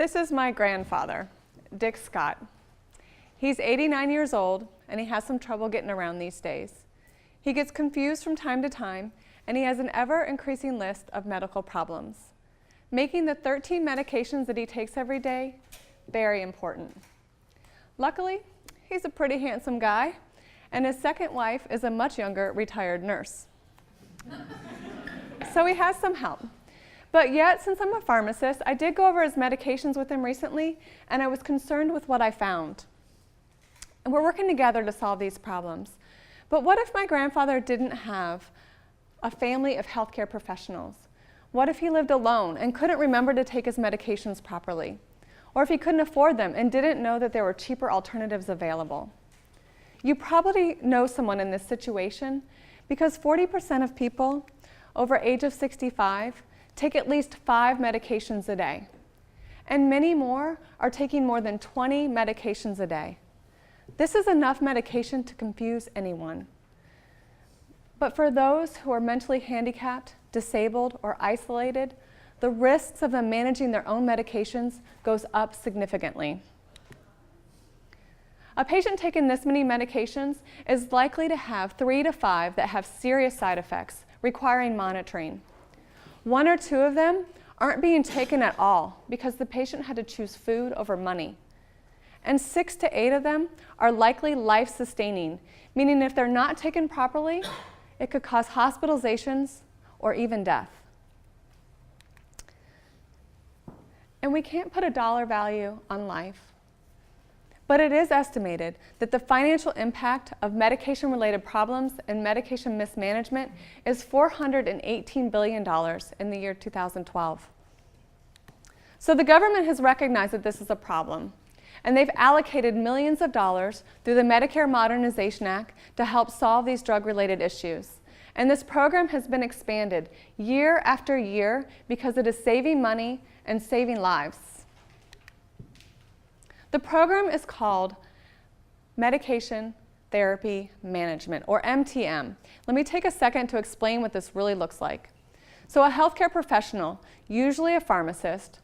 This is my grandfather, Dick Scott. He's 89 years old and he has some trouble getting around these days. He gets confused from time to time and he has an ever-increasing list of medical problems, making the 13 medications that he takes every day very important. Luckily, he's a pretty handsome guy and his second wife is a much younger retired nurse. So he has some help. But yet, since I'm a pharmacist, I did go over his medications with him recently, and I was concerned with what I found. And we're working together to solve these problems. But what if my grandfather didn't have a family of healthcare professionals? What if he lived alone and couldn't remember to take his medications properly? Or if he couldn't afford them and didn't know that there were cheaper alternatives available? You probably know someone in this situation because 40% of people over age of 65 take at least 5 medications a day. And many more are taking more than 20 medications a day. This is enough medication to confuse anyone. But for those who are mentally handicapped, disabled, or isolated, the risks of them managing their own medications goes up significantly. A patient taking this many medications is likely to have 3 to 5 that have serious side effects requiring monitoring. 1 or 2 of them aren't being taken at all because the patient had to choose food over money. And 6 to 8 of them are likely life-sustaining, meaning if they're not taken properly, it could cause hospitalizations or even death. And we can't put a dollar value on life, but it is estimated that the financial impact of medication-related problems and medication mismanagement is $418 billion in the year 2012. So the government has recognized that this is a problem, and they've allocated millions of dollars through the Medicare Modernization Act to help solve these drug-related issues. And this program has been expanded year after year because it is saving money and saving lives. The program is called Medication Therapy Management, or MTM. Let me take a second to explain what this really looks like. So a healthcare professional, usually a pharmacist,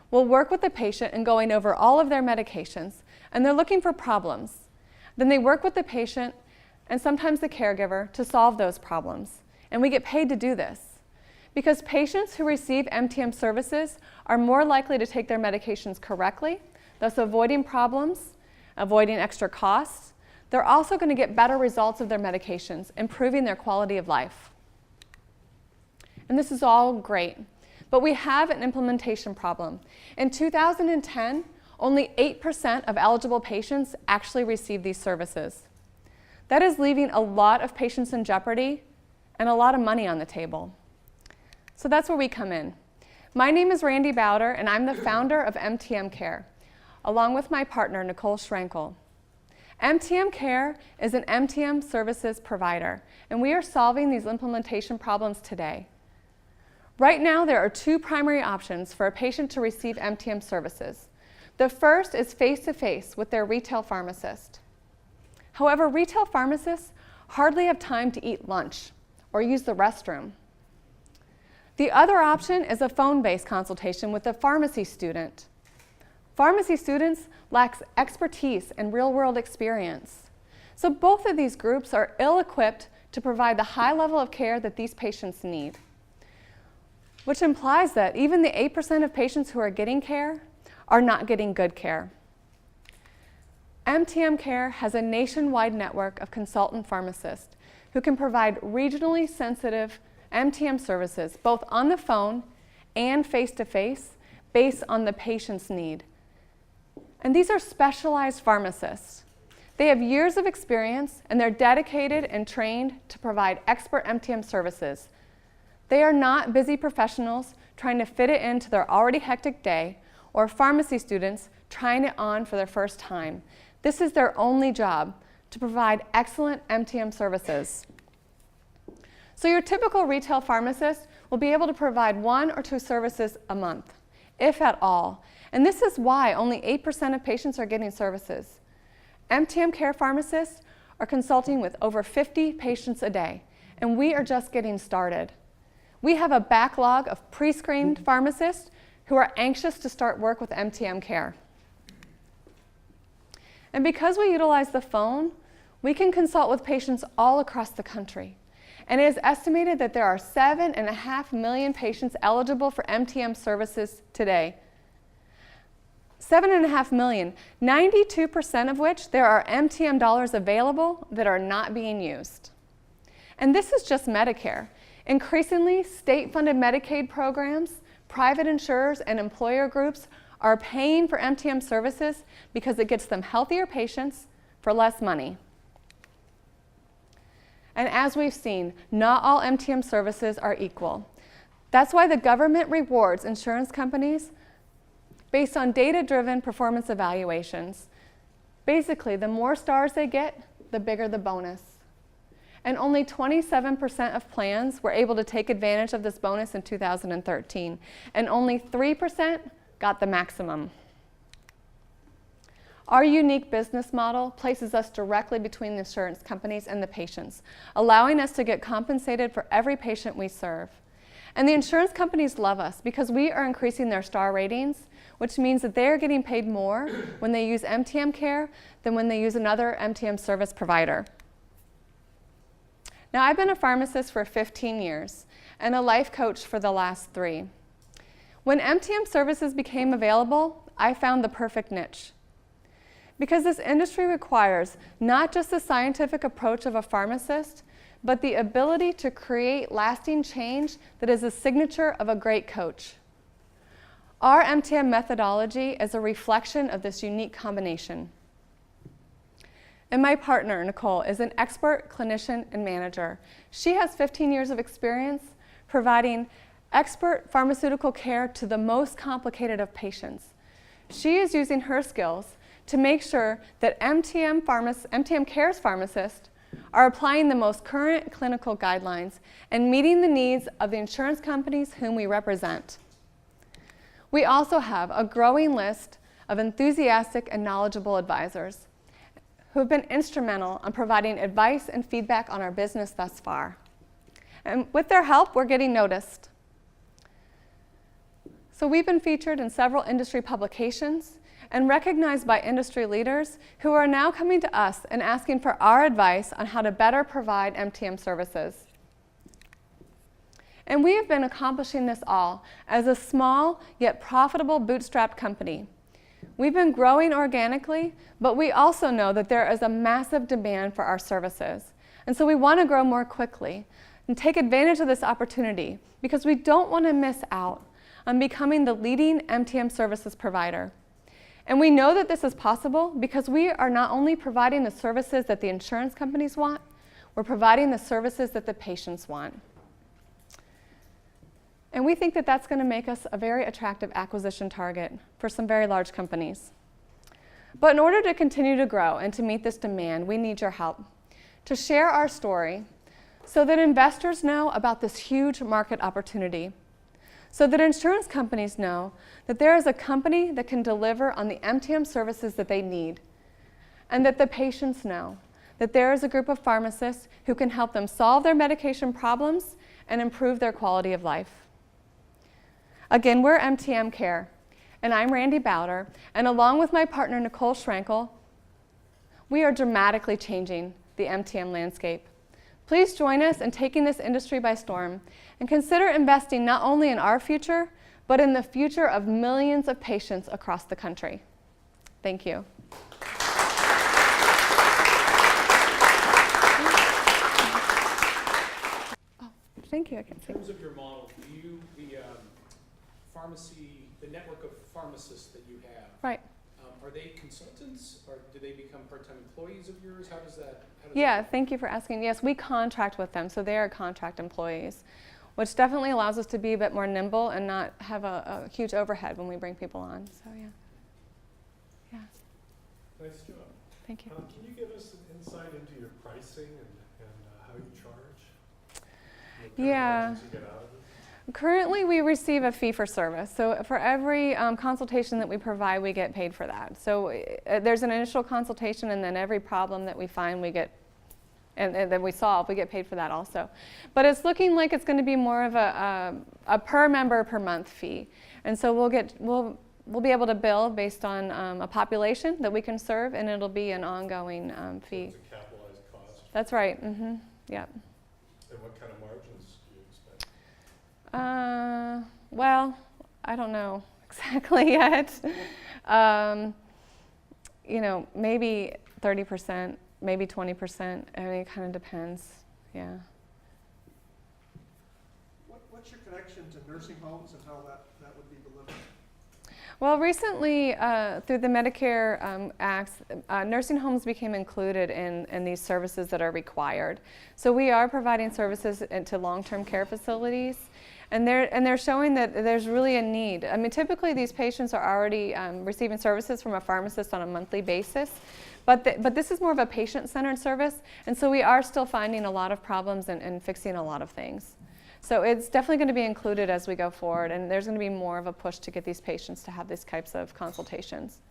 will work with the patient in going over all of their medications, and they're looking for problems. Then they work with the patient and sometimes the caregiver to solve those problems. And we get paid to do this because patients who receive MTM services are more likely to take their medications correctly, thus avoiding problems, avoiding extra costs. They're also going to get better results of their medications, improving their quality of life. And this is all great, but we have an implementation problem. In 2010, only 8% of eligible patients actually received these services. That is leaving a lot of patients in jeopardy and a lot of money on the table. So that's where we come in. My name is Randy Bowder, and I'm the founder of MTMCare, along with my partner, Nicole Schrenkel. MTMCare is an MTM services provider, and we are solving these implementation problems today. Right now, there are 2 primary options for a patient to receive MTM services. The first is face-to-face with their retail pharmacist. However, retail pharmacists hardly have time to eat lunch or use the restroom. The other option is a phone-based consultation with a pharmacy student. Pharmacy students lack expertise and real-world experience. So both of these groups are ill-equipped to provide the high level of care that these patients need, which implies that even the 8% of patients who are getting care are not getting good care. MTMCare has a nationwide network of consultant pharmacists who can provide regionally sensitive MTM services both on the phone and face-to-face based on the patient's need. And these are specialized pharmacists. They have years of experience and they're dedicated and trained to provide expert MTM services. They are not busy professionals trying to fit it into their already hectic day or pharmacy students trying it on for their first time. This is their only job, to provide excellent MTM services. So your typical retail pharmacist will be able to provide 1 or 2 services a month, if at all. And this is why only 8% of patients are getting services. MTMCare pharmacists are consulting with over 50 patients a day, and we are just getting started. We have a backlog of pre-screened pharmacists who are anxious to start work with MTMCare. And because we utilize the phone, we can consult with patients all across the country. And it is estimated that there are 7.5 million patients eligible for MTM services today. 7.5 million, 92% of which there are MTM dollars available that are not being used. And this is just Medicare. Increasingly, state-funded Medicaid programs, private insurers, and employer groups are paying for MTM services because it gets them healthier patients for less money. And as we've seen, not all MTM services are equal. That's why the government rewards insurance companies based on data-driven performance evaluations. Basically, the more stars they get, the bigger the bonus. And only 27% of plans were able to take advantage of this bonus in 2013, and only 3% got the maximum. Our unique business model places us directly between the insurance companies and the patients, allowing us to get compensated for every patient we serve. And the insurance companies love us because we are increasing their star ratings, which means that they are getting paid more when they use MTMCare than when they use another MTM service provider. Now, I've been a pharmacist for 15 years and a life coach for the last 3. When MTM services became available, I found the perfect niche. Because this industry requires not just the scientific approach of a pharmacist, but the ability to create lasting change that is a signature of a great coach. Our MTM methodology is a reflection of this unique combination. And my partner, Nicole, is an expert clinician and manager. She has 15 years of experience providing expert pharmaceutical care to the most complicated of patients. She is using her skills to make sure that MTMCare's pharmacists are applying the most current clinical guidelines and meeting the needs of the insurance companies whom we represent. We also have a growing list of enthusiastic and knowledgeable advisors who have been instrumental in providing advice and feedback on our business thus far. And with their help, we're getting noticed. So we've been featured in several industry publications and recognized by industry leaders who are now coming to us and asking for our advice on how to better provide MTM services. And we have been accomplishing this all as a small yet profitable bootstrapped company. We've been growing organically, but we also know that there is a massive demand for our services. And so we want to grow more quickly and take advantage of this opportunity because we don't want to miss out on becoming the leading MTM services provider. And we know that this is possible because we are not only providing the services that the insurance companies want, we're providing the services that the patients want. And we think that that's going to make us a very attractive acquisition target for some very large companies. But in order to continue to grow and to meet this demand, we need your help to share our story so that investors know about this huge market opportunity, so that insurance companies know that there is a company that can deliver on the MTM services that they need, and that the patients know that there is a group of pharmacists who can help them solve their medication problems and improve their quality of life. Again, we're MTMCare, and I'm Randy Bowder, and along with my partner Nicole Schrankel, we are dramatically changing the MTM landscape. Please join us in taking this industry by storm and consider investing not only in our future, but in the future of millions of patients across the country. Thank you. Oh, thank you. I can see. In terms of your model, do you, the network of pharmacists that you have, Right. Are they consultants, or do they become part-time employees of yours? How does that Yeah, thank you for asking. Yes, we contract with them, so they are contract employees, which definitely allows us to be a bit more nimble and not have a huge overhead when we bring people on. So yeah. Nice job. Thank you. Can you give us an insight into your pricing and how you charge? What kind of margins you get out of it? Currently, we receive a fee for service. So for every consultation that we provide, we get paid for that. So there's an initial consultation, and then every problem that we find, we get and then we solve, we get paid for that also. But it's looking like it's going to be more of a per member per month fee. And so we'll be able to bill based on a population that we can serve, and it'll be an ongoing fee. It's a capitalized cost. That's right. Mm-hmm. Yeah. And what kind of margins do you expect? Well, I don't know exactly yet. Maybe 30%, maybe 20%. I mean, it kind of depends. Yeah. What's your connection to nursing homes and how that would be delivered? Well, recently, through the Medicare Acts, nursing homes became included in these services that are required. So we are providing services into long-term care facilities, and they're showing that there's really a need. I mean, typically these patients are already receiving services from a pharmacist on a monthly basis, but this is more of a patient-centered service, and so we are still finding a lot of problems and fixing a lot of things. So it's definitely going to be included as we go forward, and there's going to be more of a push to get these patients to have these types of consultations.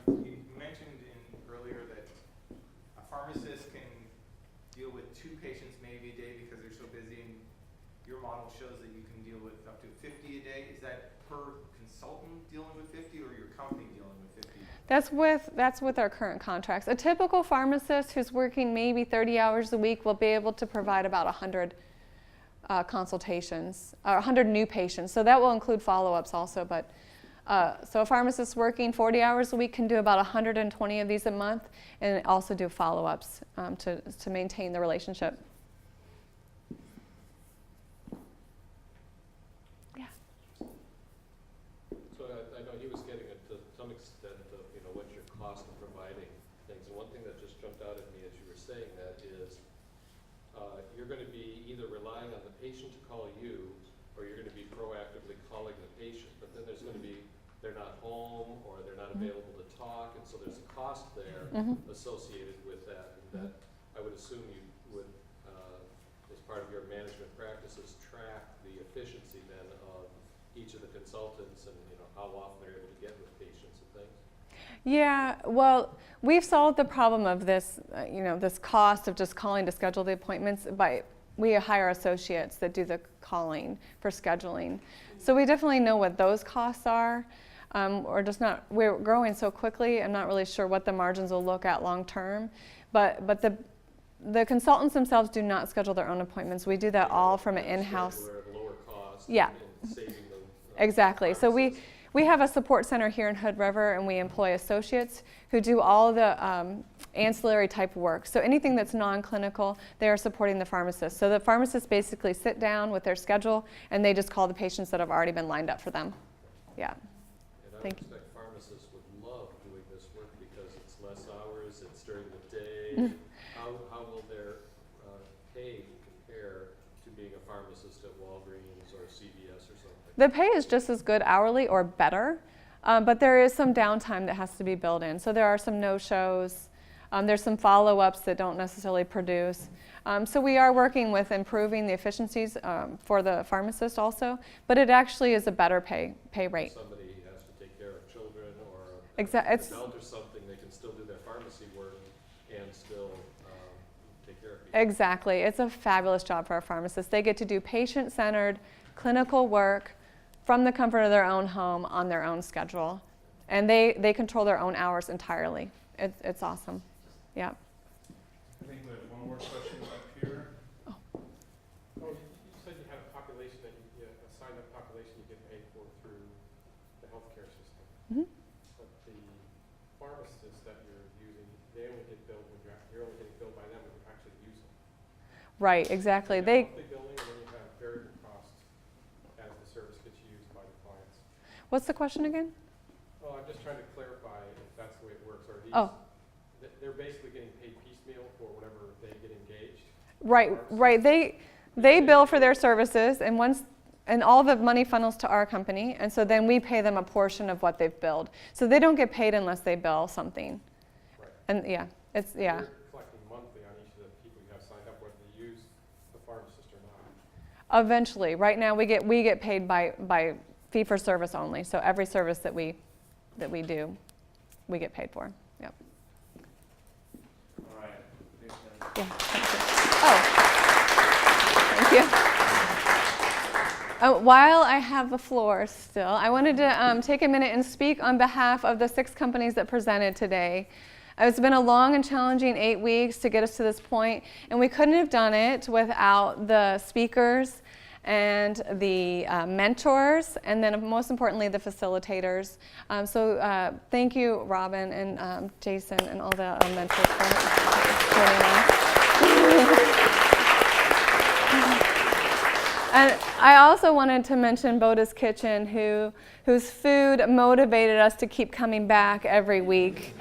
You mentioned earlier that a pharmacist can deal with 2 patients maybe a day because they're so busy, and your model shows that you can deal with up to 50 a day. Is that per consultant dealing with 50 or your company dealing with 50? That's with our current contracts. A typical pharmacist who's working maybe 30 hours a week will be able to provide about 100 consultations, or 100 new patients. So that will include follow-ups also. But so a pharmacist working 40 hours a week can do about 120 of these a month, and also do follow-ups to maintain the relationship. So I know he was getting it to some extent of, what's your cost of providing things. And one thing that just jumped out at me as you were saying that is you're going to be either relying on the patient to call you, or you're going to be proactively calling the patient. But then there's going to be, they're not home or they're not available to talk, and so there's a cost there associated with that. And that I would assume you would, as part of your management practices, track the efficiency then of each of the consultants and how often they're able to get with patients and things. Yeah, well, we've solved the problem of this, this cost of just calling to schedule the appointments we hire associates that do the calling for scheduling. So we definitely know what those costs are. We're growing so quickly, I'm not really sure what the margins will look at long term. But the consultants themselves do not schedule their own appointments. We do that all from an in-house. At lower cost. Yeah. And saving them. Exactly. So we have a support center here in Hood River, and we employ associates who do all the ancillary type work. So anything that's non-clinical, they are supporting the pharmacist. So the pharmacists basically sit down with their schedule, and they just call the patients that have already been lined up for them. Yeah. And I would expect pharmacists would love doing this work because it's less hours, it's during the day. How will their pay compare to being a pharmacist at Walgreens or CVS or something? The pay is just as good hourly or better, but there is some downtime that has to be built in. So there are some no-shows. There's some follow-ups that don't necessarily produce. So we are working with improving the efficiencies for the pharmacist also, but it actually is a better pay rate. Somebody has to take care of children or Exactly. an adult or something, they can still do their pharmacy work and still take care of people. Exactly. It's a fabulous job for our pharmacists. They get to do patient-centered clinical work from the comfort of their own home on their own schedule. And they control their own hours entirely. It's awesome. Yeah. I think we have one more question up here. Oh, you said you had a population that a signed up population you get paid for through the healthcare system. Mm-hmm. But the pharmacists that you're using, they only get billed when you're only getting billed by them when you actually use them. Right, exactly. You have monthly billing, and then you have variable costs as the service gets used by the clients. What's the question again? Well, I'm just trying to clarify if that's the way it works. Are these, they're basically getting paid piecemeal for whenever they get engaged? Right. They bill for their services, and all the money funnels to our company, and so then we pay them a portion of what they've billed. So they don't get paid unless they bill something. Right. And yeah. You're collecting monthly on each of the people you have signed up, whether they use the pharmacist or not. Eventually. Right now we get paid by fee for service only. So every service that we do. we get paid for. Yep. All right. Thanks, guys. Yeah, thank you. Oh, thank you. While I have the floor still, I wanted to take a minute and speak on behalf of the 6 companies that presented today. It's been a long and challenging 8 weeks to get us to this point, and we couldn't have done it without the speakers and the mentors, and then most importantly, the facilitators. So thank you, Robin and Jason and all the mentors for joining us. And I also wanted to mention Boda's Kitchen, whose food motivated us to keep coming back every week.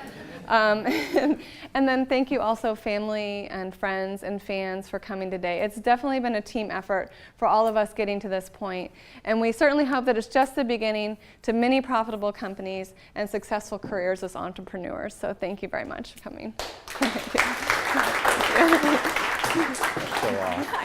And then thank you also family and friends and fans for coming today. It's definitely been a team effort for all of us getting to this point. And we certainly hope that it's just the beginning to many profitable companies and successful careers as entrepreneurs. So thank you very much for coming. Thank you. So,